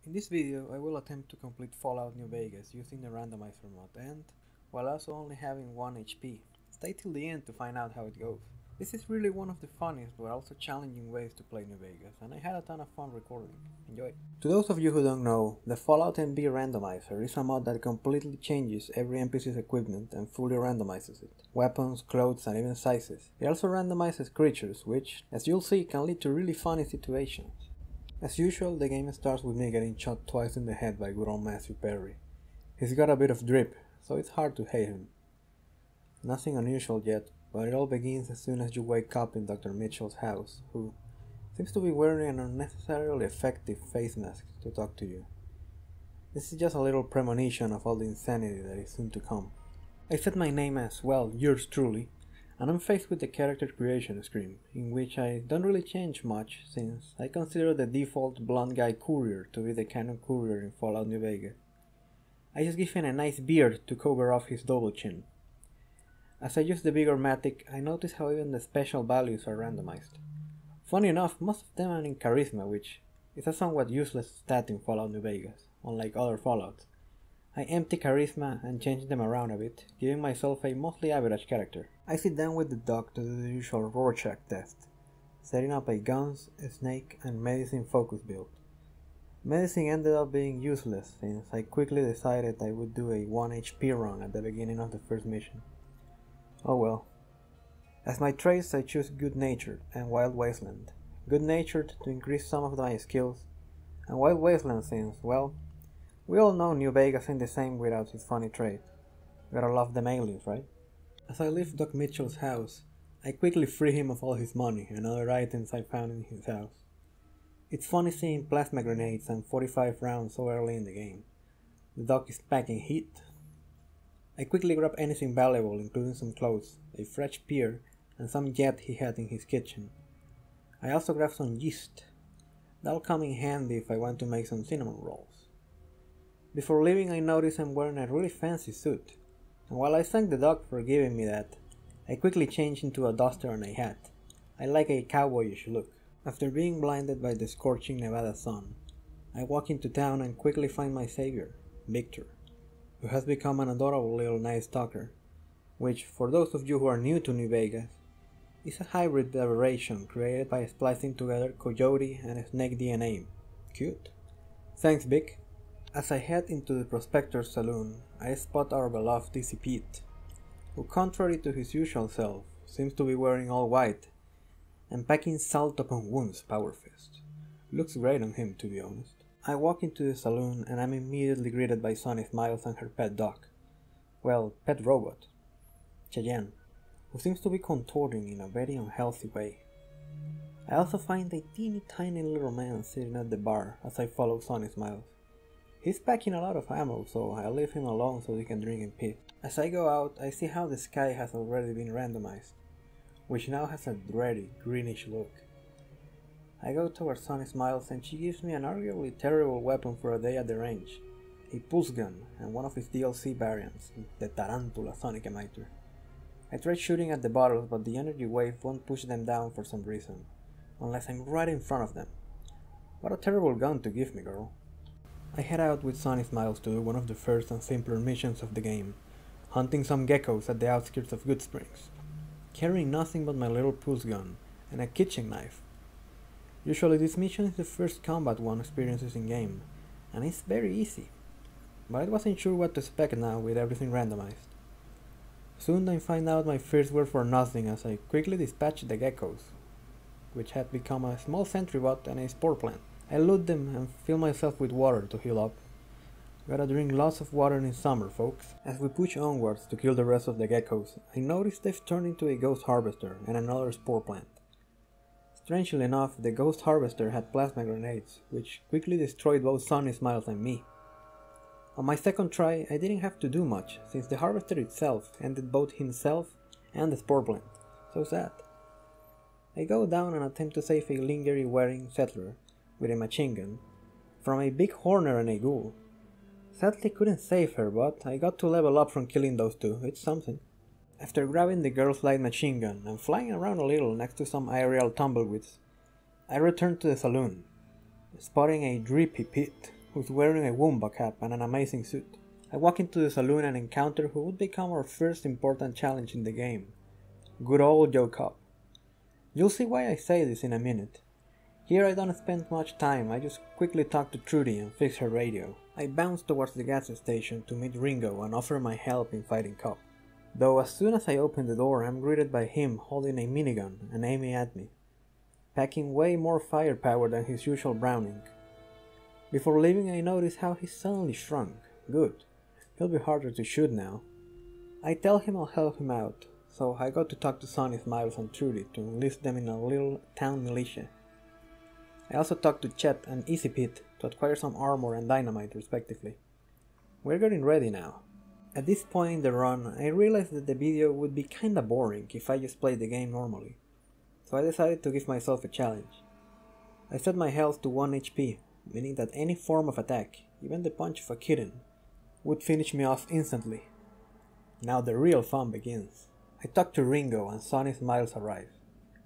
In this video, I will attempt to complete Fallout New Vegas using the randomizer mod and, while also only having 1 HP. Stay till the end to find out how it goes. This is really one of the funniest but also challenging ways to play New Vegas, and I had a ton of fun recording. Enjoy! To those of you who don't know, the Fallout NV randomizer is a mod that completely changes every NPC's equipment and fully randomizes it. Weapons, clothes, and even sizes. It also randomizes creatures, which, as you'll see, can lead to really funny situations. As usual, the game starts with me getting shot twice in the head by good old Matthew Perry. He's got a bit of drip, so it's hard to hate him. Nothing unusual yet, but it all begins as soon as you wake up in Dr. Mitchell's house, who seems to be wearing an unnecessarily effective face mask to talk to you. This is just a little premonition of all the insanity that is soon to come. I set my name as, well, yours truly, and I'm faced with the character creation screen, in which I don't really change much since I consider the default blonde guy courier to be the canon courier in Fallout New Vegas. I just give him a nice beard to cover off his double chin. As I use the bigger matic, I notice how even the special values are randomized. Funny enough, most of them are in charisma, which is a somewhat useless stat in Fallout New Vegas, unlike other Fallouts. I empty charisma and change them around a bit, giving myself a mostly average character. I sit down with the doc to do the usual Rorschach test, setting up a guns, a snake, and medicine focus build. Medicine ended up being useless since I quickly decided I would do a 1 HP run at the beginning of the first mission. Oh well. As my traits I choose Good Natured and Wild Wasteland. Good Natured to increase some of my skills, and Wild Wasteland since, well, we all know New Vegas ain't the same without its funny trait. Gotta love them aliens, right? As I leave Doc Mitchell's house, I quickly free him of all his money and other items I found in his house. It's funny seeing plasma grenades and 45 rounds so early in the game. The Doc is packing heat. I quickly grab anything valuable, including some clothes, a fresh beer, and some jet he had in his kitchen. I also grab some yeast. That'll come in handy if I want to make some cinnamon rolls. Before leaving, I notice I'm wearing a really fancy suit, and while I thank the Doc for giving me that, I quickly change into a duster and a hat. I like a cowboyish look. After being blinded by the scorching Nevada sun, I walk into town and quickly find my savior, Victor, who has become an adorable little night stalker, which, for those of you who are new to New Vegas, is a hybrid aberration created by splicing together coyote and snake DNA. Cute. Thanks, Vic. As I head into the Prospector's saloon, I spot our beloved Dizzy Pete, who, contrary to his usual self, seems to be wearing all white and packing salt upon wounds power fist. Looks great on him, to be honest. I walk into the saloon and I'm immediately greeted by Sonny Smiles and her pet dog. Well, pet robot, Cheyenne, who seems to be contorting in a very unhealthy way. I also find a teeny tiny little man sitting at the bar as I follow Sonny Smiles. He's packing a lot of ammo, so I leave him alone so he can drink in peace. As I go out, I see how the sky has already been randomized, which now has a dreary, greenish look. I go towards Sonny Smiles and she gives me an arguably terrible weapon for a day at the range, a pulse gun and one of its DLC variants, the Tarantula Sonic Emitter. I try shooting at the bottles, but the energy wave won't push them down for some reason, unless I'm right in front of them. What a terrible gun to give me, girl. I head out with Sonny Smiles to do one of the first and simpler missions of the game, hunting some geckos at the outskirts of Goodsprings, carrying nothing but my little pulse gun and a kitchen knife. Usually this mission is the first combat one experiences in game, and it's very easy, but I wasn't sure what to expect now with everything randomized. Soon I find out my fears were for nothing as I quickly dispatch the geckos, which had become a small sentry bot and a spore plant. I loot them and fill myself with water to heal up. Gotta drink lots of water in summer, folks. As we push onwards to kill the rest of the geckos, I notice they've turned into a ghost harvester and another spore plant. Strangely enough, the ghost harvester had plasma grenades, which quickly destroyed both Sonny Smiles and me. On my second try, I didn't have to do much, since the harvester itself ended both himself and the spore plant. So sad. I go down and attempt to save a lingerie-wearing settler with a machine gun from a big horner and a ghoul. Sadly couldn't save her, but I got to level up from killing those two, it's something. After grabbing the girl's light machine gun and flying around a little next to some aerial tumbleweeds, I returned to the saloon, spotting a drippy Pete who's wearing a Woomba cap and an amazing suit. I walk into the saloon and encounter who would become our first important challenge in the game. Good old Joe Cobb. You'll see why I say this in a minute. Here I don't spend much time, I just quickly talk to Trudy and fix her radio. I bounce towards the gas station to meet Ringo and offer my help in fighting Cobb. Though as soon as I open the door, I'm greeted by him holding a minigun and aiming at me, packing way more firepower than his usual Browning. Before leaving, I notice how he suddenly shrunk. Good. He'll be harder to shoot now. I tell him I'll help him out, so I go to talk to Sonny, Smiles and Trudy to enlist them in a little town militia. I also talk to Chet and Easy Pete to acquire some armor and dynamite respectively. We're getting ready now. At this point in the run, I realized that the video would be kinda boring if I just played the game normally, so I decided to give myself a challenge. I set my health to 1 HP, meaning that any form of attack, even the punch of a kitten, would finish me off instantly. Now the real fun begins. I talk to Ringo and Sonny Smiles arrive.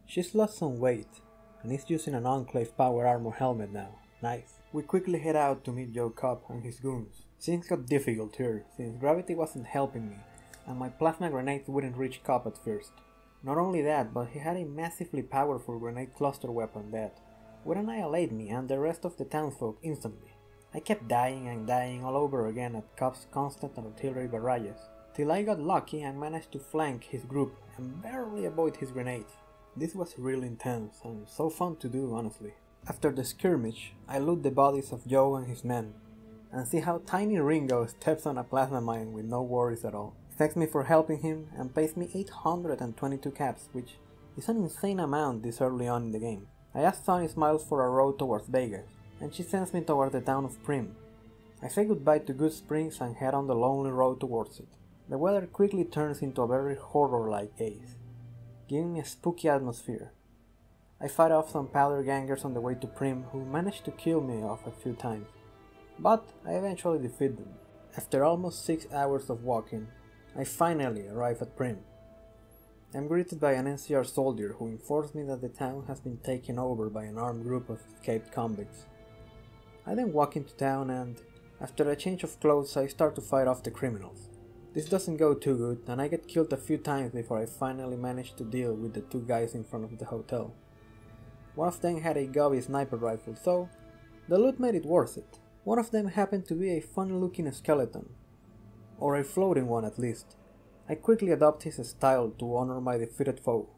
She's lost some weight, and is using an Enclave power armor helmet now. Nice. We quickly head out to meet Joe Cobb and his goons. Things got difficult here, since gravity wasn't helping me, and my plasma grenades wouldn't reach Cobb at first. Not only that, but he had a massively powerful grenade cluster weapon that would annihilate me and the rest of the townsfolk instantly. I kept dying and dying all over again at Cobb's constant artillery barrages, till I got lucky and managed to flank his group and barely avoid his grenades. This was really intense and so fun to do, honestly. After the skirmish, I loot the bodies of Joe and his men, and see how tiny Ringo steps on a plasma mine with no worries at all. He thanks me for helping him and pays me 822 caps, which is an insane amount this early on in the game. I ask Sonny Smiles for a road towards Vegas, and she sends me toward the town of Prim. I say goodbye to Good Springs and head on the lonely road towards it. The weather quickly turns into a very horror-like haze, giving me a spooky atmosphere. I fight off some powder gangers on the way to Prim who managed to kill me off a few times, but I eventually defeat them. After almost 6 hours of walking, I finally arrive at Prim. I'm greeted by an NCR soldier who informs me that the town has been taken over by an armed group of escaped convicts. I then walk into town and, after a change of clothes, I start to fight off the criminals. This doesn't go too good, and I get killed a few times before I finally manage to deal with the 2 guys in front of the hotel. One of them had a gobby sniper rifle, so the loot made it worth it. One of them happened to be a fun-looking skeleton, or a floating one at least. I quickly adopt his style to honor my defeated foe.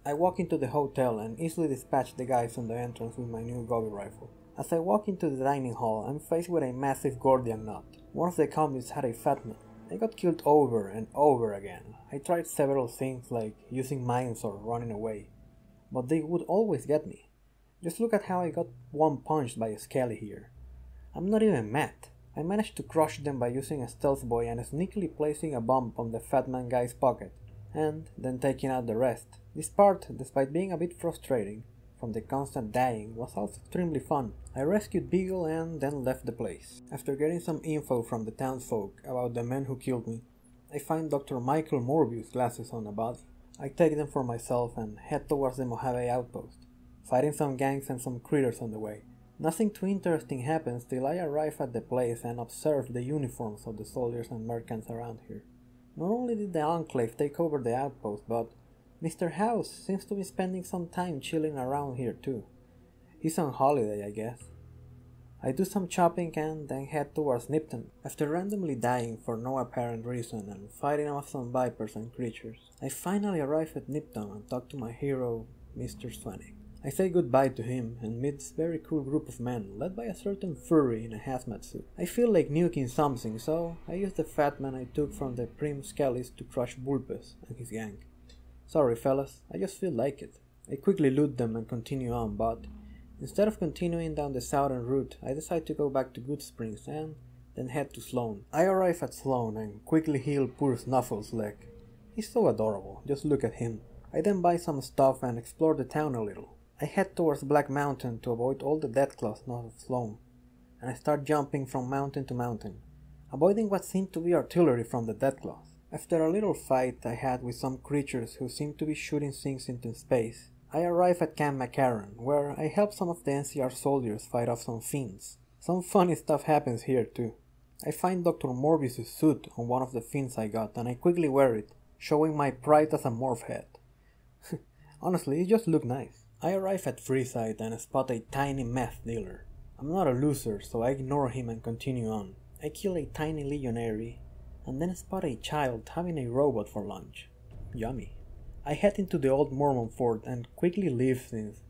I walk into the hotel and easily dispatch the guys on the entrance with my new gobby rifle. As I walk into the dining hall, I'm faced with a massive Gordian knot. One of the convicts had a fat man. I got killed over and over again. I tried several things like using mines or running away, but they would always get me. Just look at how I got one punched by a Skelly here. I'm not even mad. I managed to crush them by using a stealth boy and sneakily placing a bomb on the fat man guy's pocket, and then taking out the rest. This part, despite being a bit frustrating from the constant dying, was also extremely fun. I rescued Beagle and then left the place. After getting some info from the townsfolk about the men who killed me, I find Dr. Michael Morbius glasses on a body. I take them for myself and head towards the Mojave outpost, fighting some gangs and some critters on the way. Nothing too interesting happens till I arrive at the place and observe the uniforms of the soldiers and merchants around here. Not only did the Enclave take over the outpost, but Mr. House seems to be spending some time chilling around here too. He's on holiday, I guess. I do some chopping and then head towards Nipton. After randomly dying for no apparent reason and fighting off some vipers and creatures, I finally arrive at Nipton and talk to my hero, Mr. Swanwick. I say goodbye to him and meet this very cool group of men led by a certain furry in a hazmat suit. I feel like nuking something, so I use the fat man I took from the Prim Skellies to crush Bulpus and his gang. Sorry fellas, I just feel like it. I quickly loot them and continue on, but instead of continuing down the southern route, I decide to go back to Good Springs and then head to Sloan. I arrive at Sloan and quickly heal poor Snuffle's leg. He's so adorable, just look at him. I then buy some stuff and explore the town a little. I head towards Black Mountain to avoid all the deathclaws north of Sloan, and I start jumping from mountain to mountain, avoiding what seemed to be artillery from the deathclaws. After a little fight I had with some creatures who seemed to be shooting things into space, I arrive at Camp McCarran, where I help some of the NCR soldiers fight off some fiends. Some funny stuff happens here too. I find Dr. Morbius' suit on one of the fins I got and I quickly wear it, showing my pride as a morph head. Honestly, it just looked nice. I arrive at Freeside and spot a tiny meth dealer. I'm not a loser, so I ignore him and continue on. I kill a tiny legionary, and then spot a child having a robot for lunch. Yummy. I head into the old Mormon fort and quickly leave since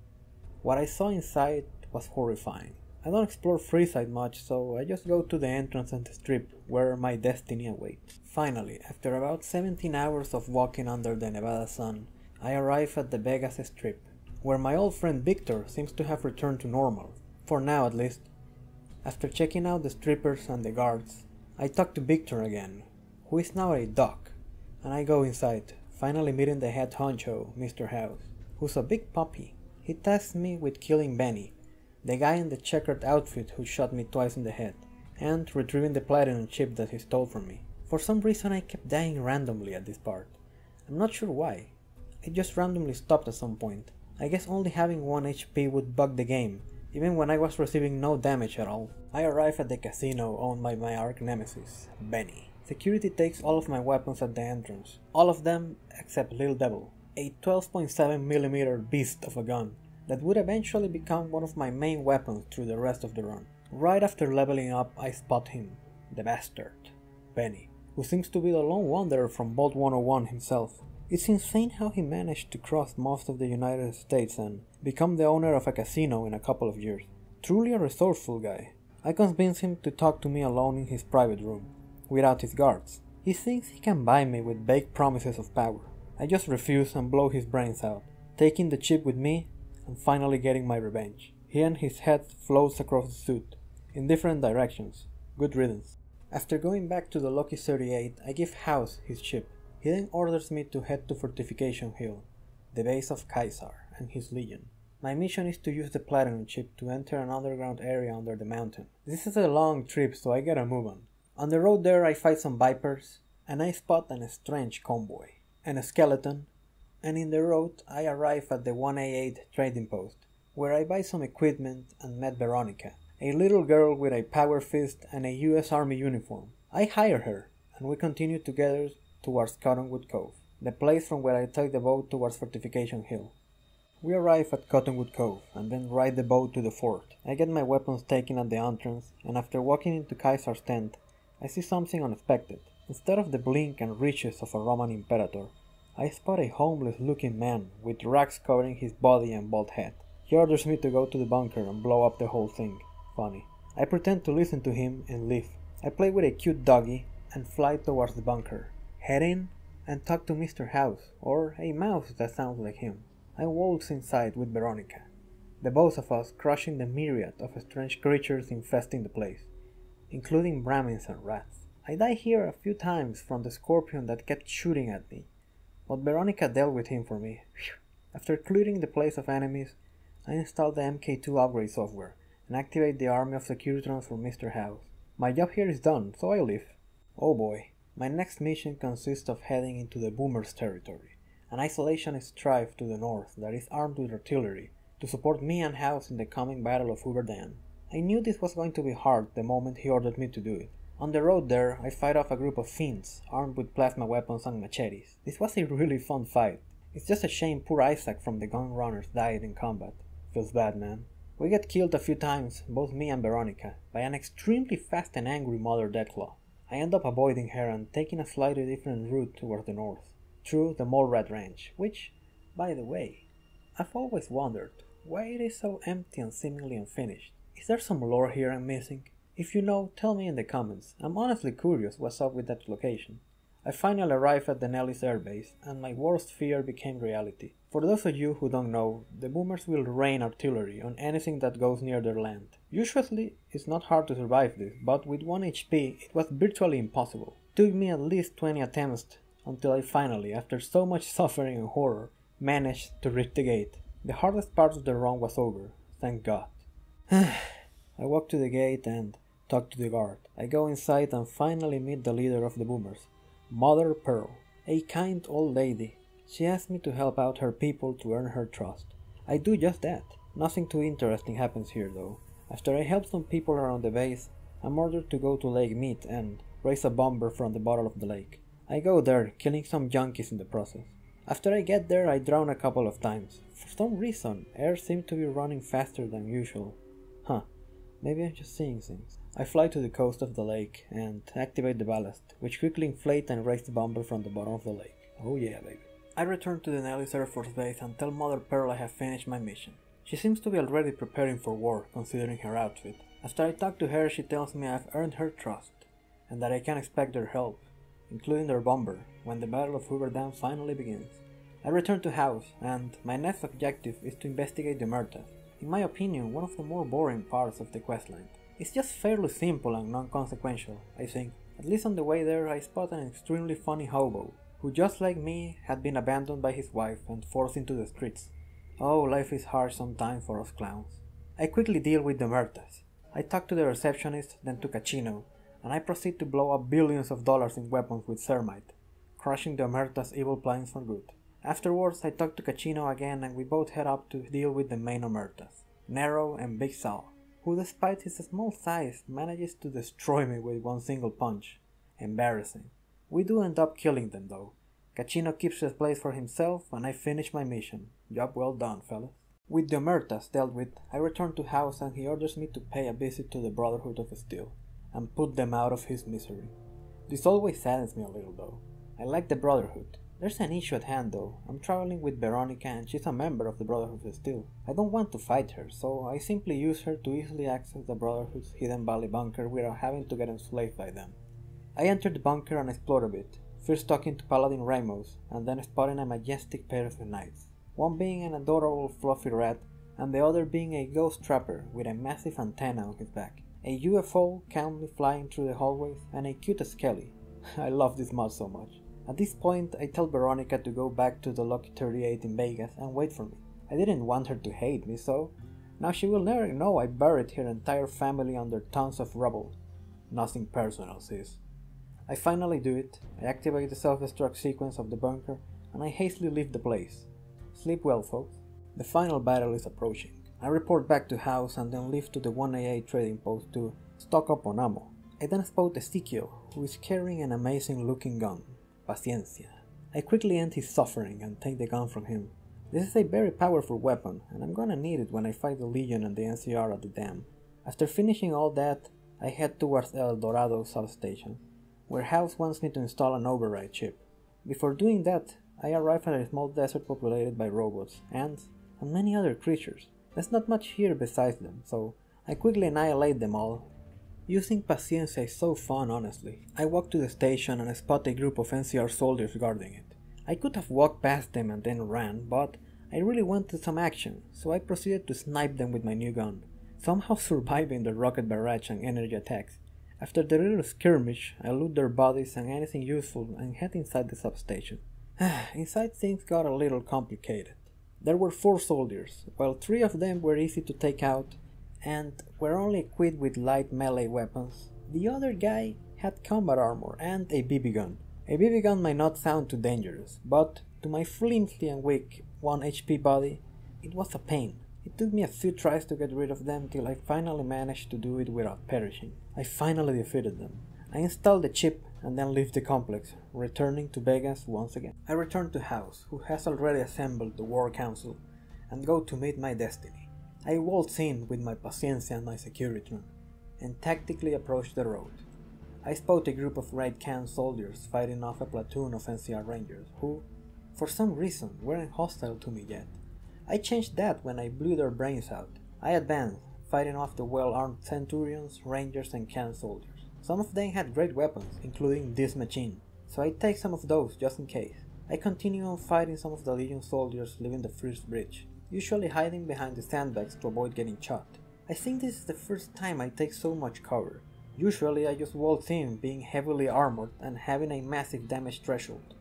what I saw inside was horrifying. I don't explore Freeside much, so I just go to the entrance and strip where my destiny awaits. Finally, after about 17 hours of walking under the Nevada sun, I arrive at the Vegas Strip, where my old friend Victor seems to have returned to normal, for now at least. After checking out the strippers and the guards, I talk to Victor again, who is now a doc, and I go inside, finally meeting the head honcho, Mr. House, who's a big puppy. He tasks me with killing Benny, the guy in the checkered outfit who shot me twice in the head, and retrieving the platinum chip that he stole from me. For some reason I kept dying randomly at this part. I'm not sure why. It just randomly stopped at some point. I guess only having 1 HP would bug the game, even when I was receiving no damage at all. I arrive at the casino owned by my arch nemesis, Benny. Security takes all of my weapons at the entrance. All of them except Lil Devil, a 12.7mm beast of a gun that would eventually become one of my main weapons through the rest of the run. Right after leveling up, I spot him, the bastard, Benny, who seems to be the lone wanderer from Vault 101 himself. It's insane how he managed to cross most of the United States and become the owner of a casino in a couple of years. Truly a resourceful guy. I convince him to talk to me alone in his private room, without his guards. He thinks he can buy me with vague promises of power. I just refuse and blow his brains out, taking the chip with me and finally getting my revenge. He and his head floats across the suit, in different directions. Good riddance. After going back to the Lucky 38, I give House his chip. He then orders me to head to Fortification Hill, the base of Caesar and his legion. My mission is to use the platinum chip to enter an underground area under the mountain. This is a long trip, so I gotta move on. On the road there I fight some vipers, and I spot an strange convoy, and a skeleton, and in the road I arrive at the 1A8 trading post, where I buy some equipment and met Veronica, a little girl with a power fist and a US Army uniform. I hire her, and we continue together towards Cottonwood Cove, the place from where I take the boat towards Fortification Hill. We arrive at Cottonwood Cove, and then ride the boat to the fort. I get my weapons taken at the entrance, and after walking into Caesar's tent, I see something unexpected. Instead of the blink and riches of a Roman imperator, I spot a homeless-looking man with rags covering his body and bald head. He orders me to go to the bunker and blow up the whole thing. Funny. I pretend to listen to him and leave. I play with a cute doggy and fly towards the bunker. Head in and talk to Mr. House, or a mouse that sounds like him. I waltz inside with Veronica, the both of us crushing the myriad of strange creatures infesting the place, including Brahmins and rats. I die here a few times from the scorpion that kept shooting at me, but Veronica dealt with him for me. Whew. After clearing the place of enemies, I install the MK2 upgrade software and activate the army of Securitrons for Mr. House. My job here is done, so I leave. Oh boy. My next mission consists of heading into the Boomers' territory, an isolationist tribe to the north that is armed with artillery to support me and House in the coming Battle of Hoover Dam. I knew this was going to be hard the moment he ordered me to do it. On the road there, I fight off a group of fiends armed with plasma weapons and machetes. This was a really fun fight. It's just a shame poor Isaac from the Gun Runners died in combat. Feels bad, man. We get killed a few times, both me and Veronica, by an extremely fast and angry Mother Deathclaw. I end up avoiding her and taking a slightly different route towards the north, through the Mole Rat Ranch, which, by the way, I've always wondered why it is so empty and seemingly unfinished. Is there some lore here I'm missing? If you know, tell me in the comments. I'm honestly curious what's up with that location. I finally arrived at the Nellis Air Base, and my worst fear became reality. For those of you who don't know, the Boomers will rain artillery on anything that goes near their land. Usually, it's not hard to survive this, but with 1 HP, it was virtually impossible. It took me at least 20 attempts until I finally, after so much suffering and horror, managed to reach the gate. The hardest part of the run was over, thank God. I walk to the gate and talk to the guard. I go inside and finally meet the leader of the Boomers, Mother Pearl, a kind old lady. She asked me to help out her people to earn her trust. I do just that. Nothing too interesting happens here though. After I help some people around the base, I'm ordered to go to Lake Mead and raise a bomber from the bottom of the lake. I go there, killing some junkies in the process. After I get there, I drown a couple of times. For some reason, air seemed to be running faster than usual. Huh, maybe I'm just seeing things. I fly to the coast of the lake and activate the ballast, which quickly inflate and raise the bomber from the bottom of the lake. Oh yeah, baby. I return to the Nellis Air Force Base and tell Mother Pearl I have finished my mission. She seems to be already preparing for war, considering her outfit. After I talk to her, she tells me I've earned her trust, and that I can expect their help, including their bomber, when the Battle of Hoover Dam finally begins. I return to house, and my next objective is to investigate the Murtas. In my opinion, one of the more boring parts of the questline. It's just fairly simple and non-consequential, I think. At least on the way there, I spot an extremely funny hobo, who just like me had been abandoned by his wife and forced into the streets. Oh, life is hard sometimes for us clowns. I quickly deal with the Murtas. I talk to the receptionist, then to Cachino, and I proceed to blow up billions of dollars in weapons with thermite, crushing the Murtas' evil plans for good. Afterwards, I talk to Cachino again and we both head up to deal with the main Omertas, Nero and Big Sal, who despite his small size manages to destroy me with one single punch. Embarrassing. We do end up killing them though. Cachino keeps his place for himself and I finish my mission. Job well done, fellas. With the Omertas dealt with, I return to house and he orders me to pay a visit to the Brotherhood of Steel and put them out of his misery. This always saddens me a little though. I like the Brotherhood. There's an issue at hand though. I'm traveling with Veronica and she's a member of the Brotherhood of Steel. I don't want to fight her, so I simply use her to easily access the Brotherhood's Hidden Valley bunker without having to get enslaved by them. I enter the bunker and explore a bit, first talking to Paladin Ramos, and then spotting a majestic pair of knights, one being an adorable fluffy rat, and the other being a ghost trapper with a massive antenna on his back, a UFO calmly flying through the hallways, and a cute Skelly. I love this mod so much. At this point, I tell Veronica to go back to the Lucky 38 in Vegas and wait for me. I didn't want her to hate me, so now she will never know I buried her entire family under tons of rubble. Nothing personal, sis. I finally do it. I activate the self-destruct sequence of the bunker, and I hastily leave the place. Sleep well, folks. The final battle is approaching. I report back to house and then leave to the 1AA trading post to stock up on ammo. I then spot Ezekiel, who is carrying an amazing looking gun. Paciencia. I quickly end his suffering and take the gun from him. This is a very powerful weapon, and I'm gonna need it when I fight the Legion and the NCR at the dam. After finishing all that, I head towards El Dorado substation, where House wants me to install an override chip. Before doing that, I arrive at a small desert populated by robots, ants, and many other creatures. There's not much here besides them, so I quickly annihilate them all. Using Paciencia is so fun, honestly. I walk to the station and spot a group of NCR soldiers guarding it. I could have walked past them and then ran, but I really wanted some action, so I proceeded to snipe them with my new gun, somehow surviving the rocket barrage and energy attacks. After the little skirmish, I loot their bodies and anything useful and head inside the substation. Inside things got a little complicated. There were 4 soldiers, while 3 of them were easy to take out and were only equipped with light melee weapons. The other guy had combat armor and a BB gun. A BB gun might not sound too dangerous, but to my flimsy and weak 1 HP body, it was a pain. It took me a few tries to get rid of them till I finally managed to do it without perishing. I finally defeated them. I installed the chip and then leave the complex, returning to Vegas once again. I return to House, who has already assembled the War Council, and go to meet my destiny. I waltz in with my Paciencia and my Securitron, and tactically approach the road. I spot a group of Raid Can soldiers fighting off a platoon of NCR Rangers, who, for some reason, weren't hostile to me yet. I changed that when I blew their brains out. I advanced, fighting off the well-armed Centurions, Rangers, and Can soldiers. Some of them had great weapons, including this machine, so I take some of those just in case. I continue on fighting some of the Legion soldiers leaving the first bridge, usually hiding behind the sandbags to avoid getting shot. I think this is the first time I take so much cover. Usually I just waltz in being heavily armored and having a massive damage threshold.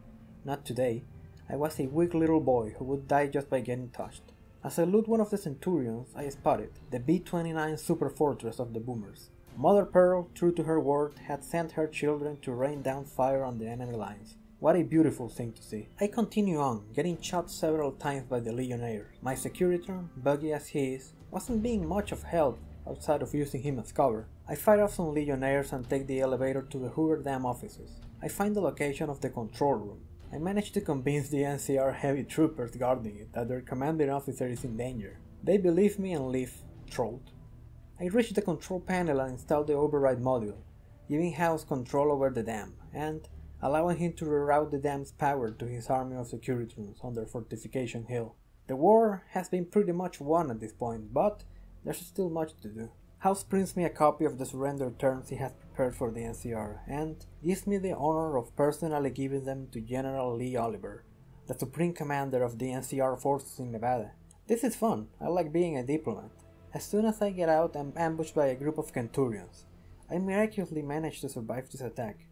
Not today. I was a weak little boy who would die just by getting touched. As I loot one of the Centurions, I spotted the B-29 Super Fortress of the Boomers. Mother Pearl, true to her word, had sent her children to rain down fire on the enemy lines. What a beautiful thing to see. I continue on, getting shot several times by the Legionnaires. My Securitron, buggy as he is, wasn't being much of help outside of using him as cover. I fight off some legionnaires and take the elevator to the Hoover Dam offices. I find the location of the control room. I manage to convince the NCR heavy troopers guarding it that their commanding officer is in danger. They believe me and leave, trolled. I reach the control panel and install the override module, giving House control over the dam, and allowing him to reroute the dam's power to his army of security rooms under Fortification Hill. The war has been pretty much won at this point, but there's still much to do. House prints me a copy of the surrender terms he has prepared for the NCR, and gives me the honor of personally giving them to General Lee Oliver, the Supreme Commander of the NCR forces in Nevada. This is fun, I like being a diplomat. As soon as I get out, I'm ambushed by a group of Centurions. I miraculously manage to survive this attack.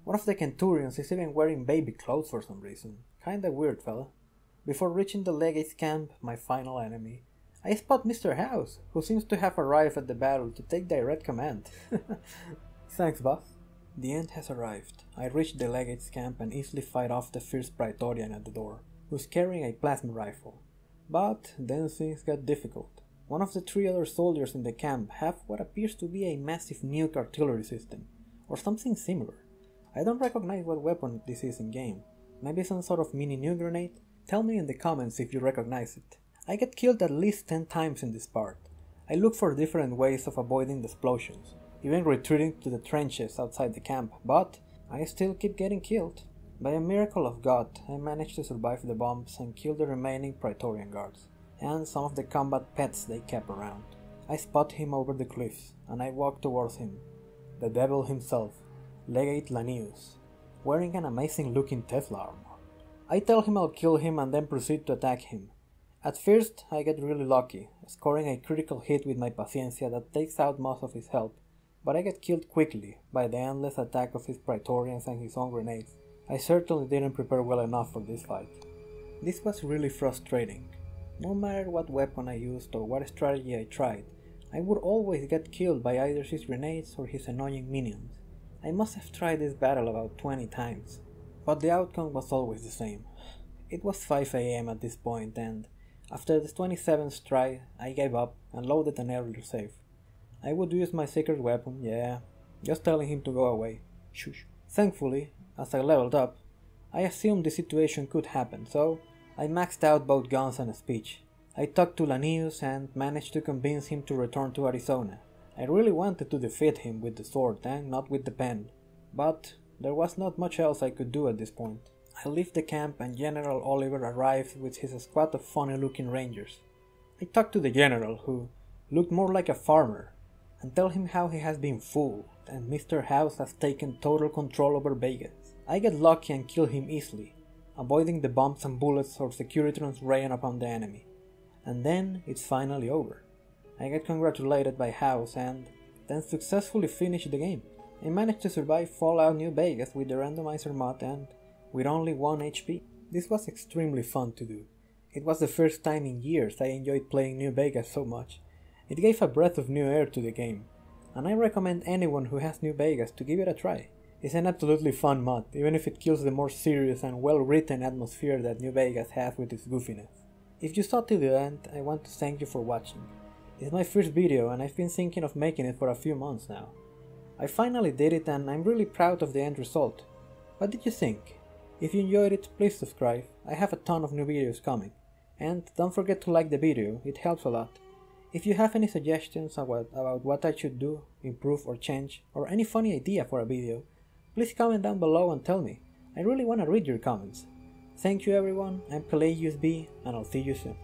One of the Centurions is even wearing baby clothes for some reason. Kinda weird, fella. Before reaching the Legate's camp, my final enemy, I spot Mr. House, who seems to have arrived at the battle to take direct command. Thanks, boss. The end has arrived. I reach the Legate's camp and easily fight off the first Praetorian at the door, who's carrying a plasma rifle. But then things get difficult. One of the 3 other soldiers in the camp have what appears to be a massive nuke artillery system, or something similar. I don't recognize what weapon this is in-game. Maybe some sort of mini nuke grenade? Tell me in the comments if you recognize it. I get killed at least 10 times in this part. I look for different ways of avoiding the explosions, even retreating to the trenches outside the camp, but I still keep getting killed. By a miracle of God, I manage to survive the bombs and kill the remaining Praetorian guards, and some of the combat pets they kept around. I spot him over the cliffs, and I walk towards him. The devil himself, Legate Lanius, wearing an amazing looking Tesla armor. I tell him I'll kill him and then proceed to attack him. At first, I get really lucky, scoring a critical hit with my Paciencia that takes out most of his health, but I get killed quickly by the endless attack of his Praetorians and his own grenades. I certainly didn't prepare well enough for this fight. This was really frustrating. No matter what weapon I used or what strategy I tried, I would always get killed by either his grenades or his annoying minions. I must have tried this battle about 20 times, but the outcome was always the same. It was 5 AM at this point, and after the 27th try, I gave up and loaded an earlier save. I would use my secret weapon, yeah, just telling him to go away. Shush. Thankfully, as I leveled up, I assumed the situation could happen, so I maxed out both guns and speech. I talked to Lanius and managed to convince him to return to Arizona. I really wanted to defeat him with the sword and not with the pen, but there was not much else I could do at this point. I leave the camp and General Oliver arrives with his squad of funny-looking rangers. I talk to the general, who looked more like a farmer, and tell him how he has been fooled and Mr. House has taken total control over Vegas. I get lucky and kill him easily, avoiding the bombs and bullets or securitrons raining upon the enemy. And then it's finally over. I get congratulated by House and then successfully finish the game. I managed to survive Fallout New Vegas with the randomizer mod and with only 1 HP. This was extremely fun to do. It was the first time in years I enjoyed playing New Vegas so much. It gave a breath of new air to the game, and I recommend anyone who has New Vegas to give it a try. It's an absolutely fun mod, even if it kills the more serious and well-written atmosphere that New Vegas has with its goofiness. If you saw till the end, I want to thank you for watching. It's my first video and I've been thinking of making it for a few months now. I finally did it and I'm really proud of the end result. What did you think? If you enjoyed it, please subscribe. I have a ton of new videos coming. And don't forget to like the video, it helps a lot. If you have any suggestions about what I should do, improve or change, or any funny idea for a video, please comment down below and tell me. I really want to read your comments. Thank you everyone, I'm Pelagius B, and I'll see you soon.